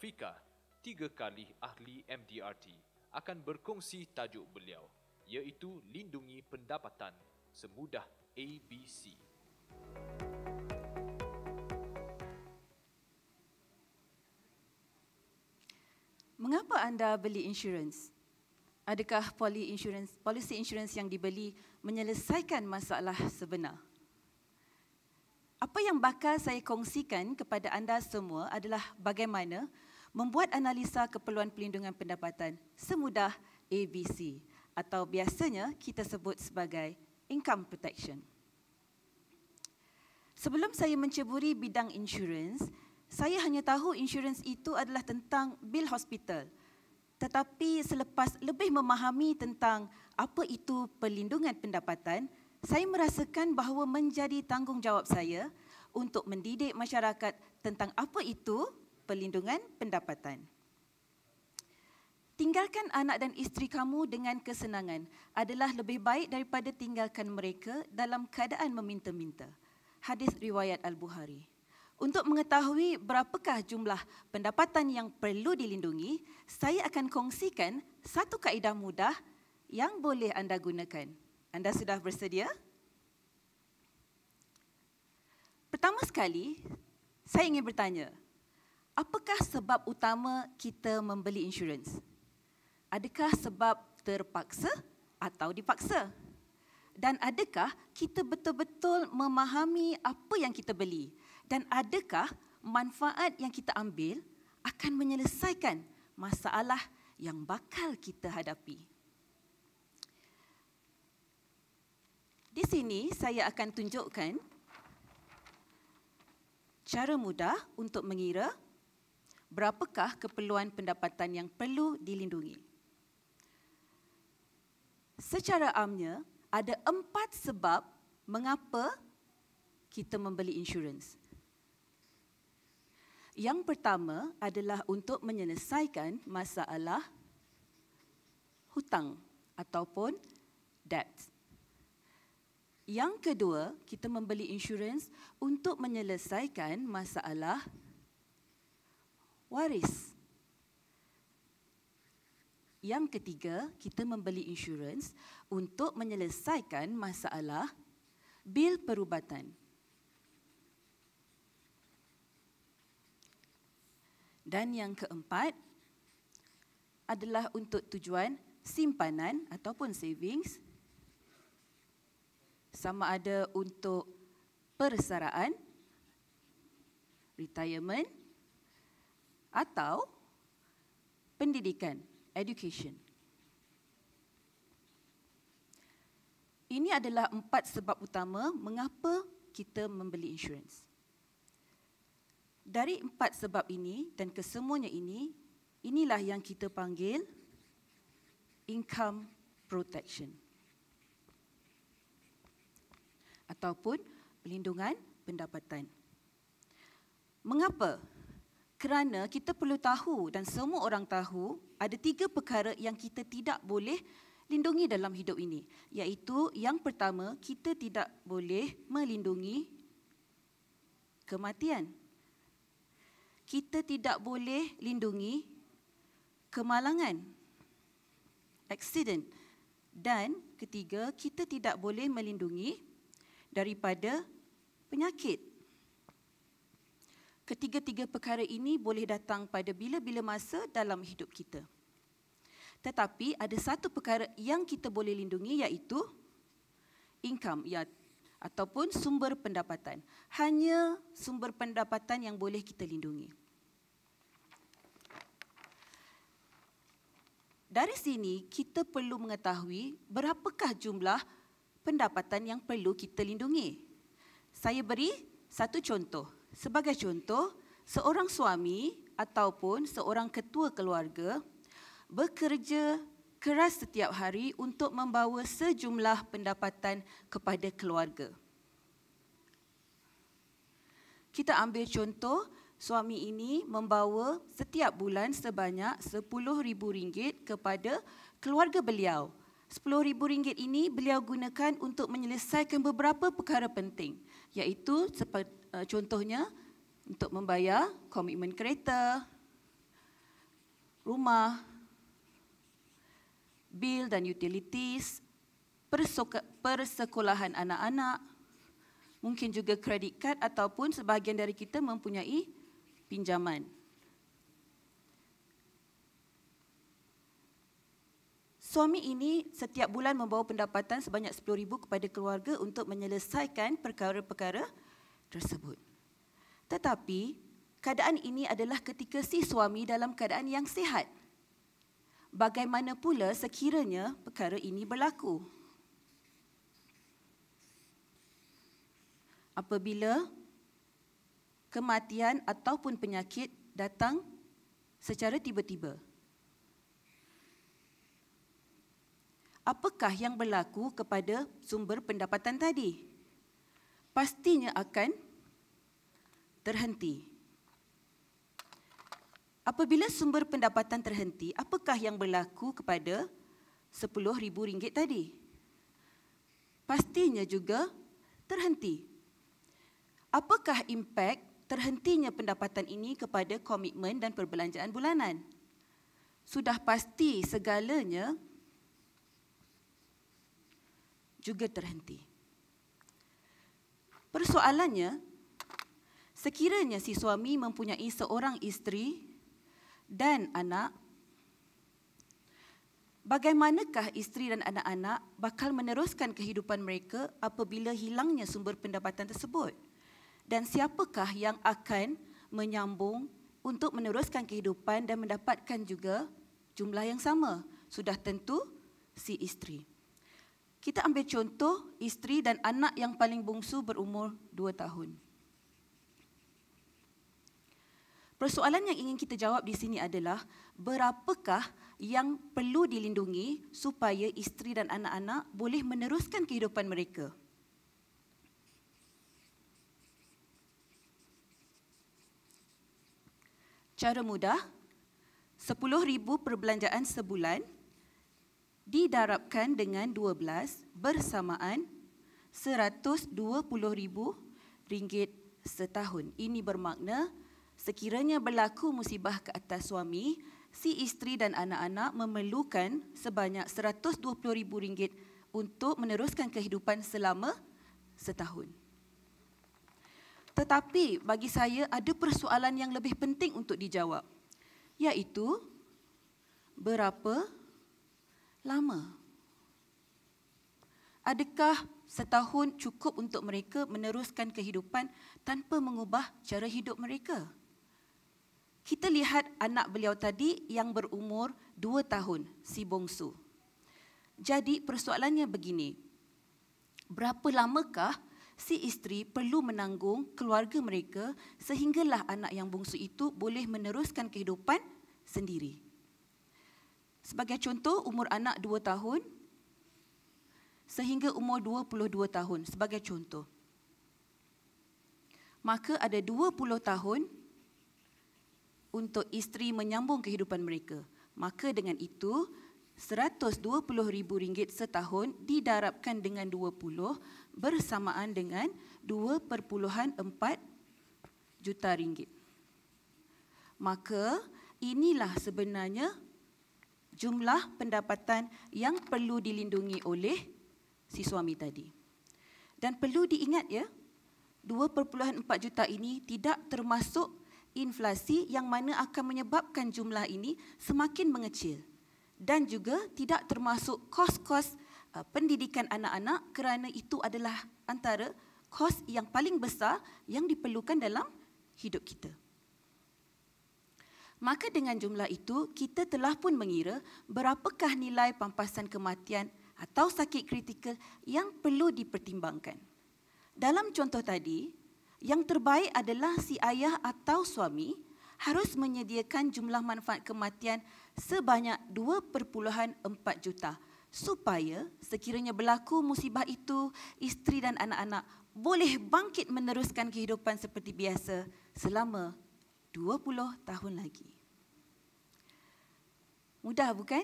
Fika, 3 kali ahli MDRT, akan berkongsi tajuk beliau, iaitu lindungi pendapatan semudah ABC. Mengapa anda beli insurans? Adakah polisi insurans yang dibeli menyelesaikan masalah sebenar? Apa yang bakal saya kongsikan kepada anda semua adalah bagaimana membuat analisa keperluan pelindungan pendapatan semudah ABC atau biasanya kita sebut sebagai income protection. Sebelum saya menceburi bidang insurans, saya hanya tahu insurans itu adalah tentang bil hospital. Tetapi selepas lebih memahami tentang apa itu perlindungan pendapatan, saya merasakan bahawa menjadi tanggungjawab saya untuk mendidik masyarakat tentang apa itu perlindungan pendapatan. Tinggalkan anak dan isteri kamu dengan kesenangan adalah lebih baik daripada tinggalkan mereka dalam keadaan meminta-minta. Hadis riwayat Al-Bukhari. Untuk mengetahui berapakah jumlah pendapatan yang perlu dilindungi, saya akan kongsikan satu kaedah mudah yang boleh anda gunakan. Anda sudah bersedia? Pertama sekali, saya ingin bertanya, apakah sebab utama kita membeli insurans? Adakah sebab terpaksa atau dipaksa? Dan adakah kita betul-betul memahami apa yang kita beli? Dan adakah manfaat yang kita ambil akan menyelesaikan masalah yang bakal kita hadapi? Di sini saya akan tunjukkan cara mudah untuk mengira berapakah keperluan pendapatan yang perlu dilindungi. Secara amnya, ada 4 sebab mengapa kita membeli insurans. Yang pertama adalah untuk menyelesaikan masalah hutang ataupun debt. Yang kedua, kita membeli insurans untuk menyelesaikan masalah waris. Yang ketiga, kita membeli insurans untuk menyelesaikan masalah bil perubatan. Dan yang keempat adalah untuk tujuan simpanan ataupun savings, sama ada untuk persaraan, retirement atau pendidikan, education. Ini adalah 4 sebab utama mengapa kita membeli insurans. Dari 4 sebab ini dan kesemuanya ini, inilah yang kita panggil income protection ataupun pelindungan pendapatan. Mengapa? Kerana kita perlu tahu dan semua orang tahu ada 3 perkara yang kita tidak boleh lindungi dalam hidup ini. Iaitu yang pertama, kita tidak boleh melindungi kematian. Kita tidak boleh lindungi kemalangan, accident. Dan ketiga, kita tidak boleh melindungi daripada penyakit. Ketiga-tiga perkara ini boleh datang pada bila-bila masa dalam hidup kita. Tetapi ada satu perkara yang kita boleh lindungi iaitu income ataupun sumber pendapatan. Hanya sumber pendapatan yang boleh kita lindungi. Dari sini kita perlu mengetahui berapakah jumlah pendapatan yang perlu kita lindungi. Saya beri satu contoh. Sebagai contoh, seorang suami ataupun seorang ketua keluarga bekerja keras setiap hari untuk membawa sejumlah pendapatan kepada keluarga. Kita ambil contoh, suami ini membawa setiap bulan sebanyak RM10,000 kepada keluarga beliau. RM10,000 ini beliau gunakan untuk menyelesaikan beberapa perkara penting, iaitu contohnya untuk membayar komitmen kereta, rumah, bil dan utilities, persekolahan anak-anak, mungkin juga kredit kad ataupun sebahagian dari kita mempunyai pinjaman. Suami ini setiap bulan membawa pendapatan sebanyak 10,000 kepada keluarga untuk menyelesaikan perkara-perkara tersebut. Tetapi, keadaan ini adalah ketika si suami dalam keadaan yang sihat. Bagaimana pula sekiranya perkara ini berlaku? Apabila kematian ataupun penyakit datang secara tiba-tiba. Apakah yang berlaku kepada sumber pendapatan tadi? Pastinya akan terhenti. Apabila sumber pendapatan terhenti, apakah yang berlaku kepada RM10,000 tadi? Pastinya juga terhenti. Apakah impak terhentinya pendapatan ini kepada komitmen dan perbelanjaan bulanan? Sudah pasti segalanya juga terhenti. Persoalannya, sekiranya si suami mempunyai seorang isteri dan anak, bagaimanakah isteri dan anak-anak bakal meneruskan kehidupan mereka apabila hilangnya sumber pendapatan tersebut? Dan siapakah yang akan menyambung untuk meneruskan kehidupan dan mendapatkan juga jumlah yang sama? Sudah tentu si isteri. Kita ambil contoh isteri dan anak yang paling bungsu berumur 2 tahun. Persoalan yang ingin kita jawab di sini adalah berapakah yang perlu dilindungi supaya isteri dan anak-anak boleh meneruskan kehidupan mereka? Cara mudah, 10,000 perbelanjaan sebulan didarabkan dengan 12 bersamaan RM120,000 setahun. Ini bermakna sekiranya berlaku musibah ke atas suami, si isteri dan anak-anak memerlukan sebanyak RM120,000 untuk meneruskan kehidupan selama setahun. Tetapi bagi saya ada persoalan yang lebih penting untuk dijawab, iaitu berapa lama? Adakah setahun cukup untuk mereka meneruskan kehidupan tanpa mengubah cara hidup mereka? Kita lihat anak beliau tadi yang berumur 2 tahun, si bongsu. Jadi persoalannya begini, berapa lamakah si isteri perlu menanggung keluarga mereka sehinggalah anak yang bongsu itu boleh meneruskan kehidupan sendiri? Sebagai contoh, umur anak 2 tahun sehingga umur 22 tahun sebagai contoh. Maka ada 20 tahun untuk isteri menyambung kehidupan mereka. Maka dengan itu, RM120,000 setahun didarabkan dengan 20 bersamaan dengan RM2.4 juta. Maka inilah sebenarnya jumlah pendapatan yang perlu dilindungi oleh si suami tadi. Dan perlu diingat ya, 2.4 juta ini tidak termasuk inflasi yang mana akan menyebabkan jumlah ini semakin mengecil. Dan juga tidak termasuk kos-kos pendidikan anak-anak kerana itu adalah antara kos yang paling besar yang diperlukan dalam hidup kita. Maka dengan jumlah itu, kita telah pun mengira berapakah nilai pampasan kematian atau sakit kritikal yang perlu dipertimbangkan. Dalam contoh tadi, yang terbaik adalah si ayah atau suami harus menyediakan jumlah manfaat kematian sebanyak 2.4 juta supaya sekiranya berlaku musibah itu, isteri dan anak-anak boleh bangkit meneruskan kehidupan seperti biasa selama 20 tahun lagi. Mudah bukan?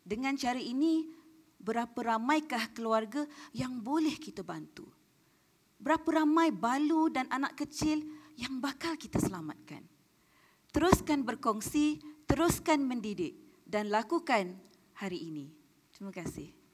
Dengan cara ini, berapa ramaikah keluarga yang boleh kita bantu? Berapa ramai balu dan anak kecil yang bakal kita selamatkan? Teruskan berkongsi teruskan mendidik dan lakukan hari ini. Terima kasih.